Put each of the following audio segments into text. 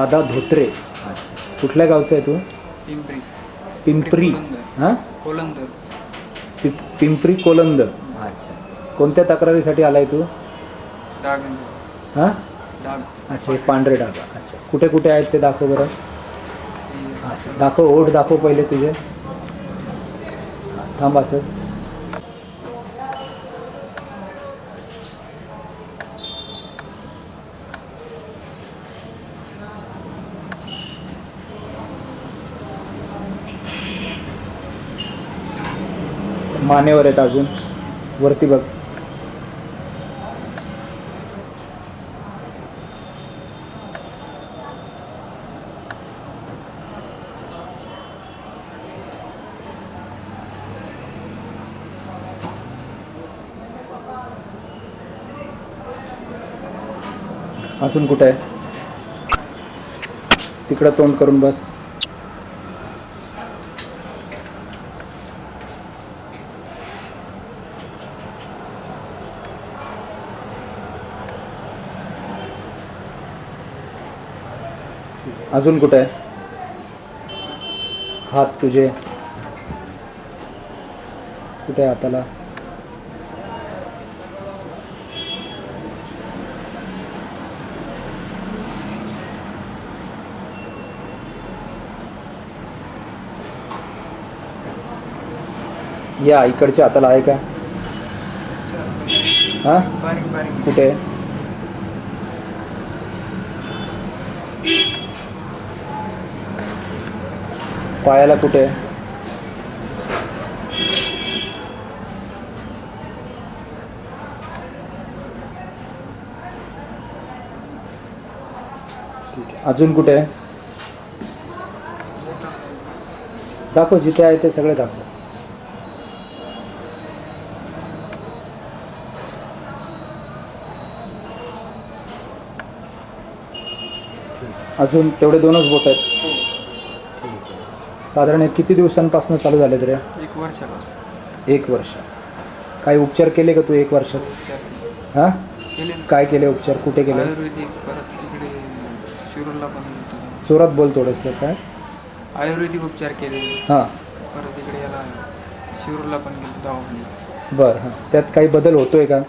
दादा धोत्रे. अच्छा, कुठल्या गावचा आहे तू? पिंपरी. पिंपरी. हां, कोलंदर. पिंपरी कोलंद. अच्छा, कोणत्या तक्रारीसाठी आलाय तू? डाग. हां, डाग. अच्छा, हे पांढरे डाग. अच्छा, कुठे कुठे आहेत ते दाखव बरं. अच्छा, दाखव, ओठ दाखव पहिले तुझे. थांब असंच. मानेवर आहेत अजून, वरती बघ. अजून कुठे आहे? तिकडं तोंड करून बस. अजून कुठे आहे? हात तुझे कुठे आहे? हाताला या इकडच्या हाताला आहे का? हां, बारीक बारीक. कुठे आहे? पायाला कुठे आहे? ठीक आहे. अजून कुठे आहे? दाखव, जिथे आहे ते सगळे दाखव. अजून तेवढे दोनच बोट आहेत. साधारण हे किती दिवसांपासून चालू झाले तरी? 1 वर्षाला. 1 वर्ष. काही उपचार केले का तू 1 वर्षात? उपचार हां, केले ना. काय केले उपचार? कुठे केले? आयुर्वेदिक, परत तिकडे शिरूरला पण गेलो. जोरात बोल थोडंसं. काय? आयुर्वेदिक उपचार केले. हां, परत इकडे याला शिरूरला पण गेलो दवाखान्यात. बरं. हां, त्यात काही बदल होतोय का?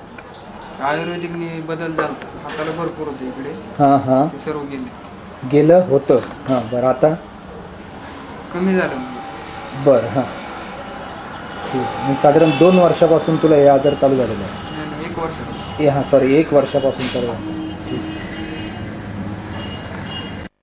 आयुर्वेदिकने बदल झाला. हाताला भरपूर होतं इकडे. हां हां, ते सर्व गेले. गेलं होतं. हां, बरं. आता कमी झालं. बरं. हां, ठीक आहे. मी साधारण 2 वर्षापासून तुला हे आजार चालू झालेला आहे. नाही, 1 वर्षाला. हां, सॉरी, 1 वर्षापासून चालू झालं.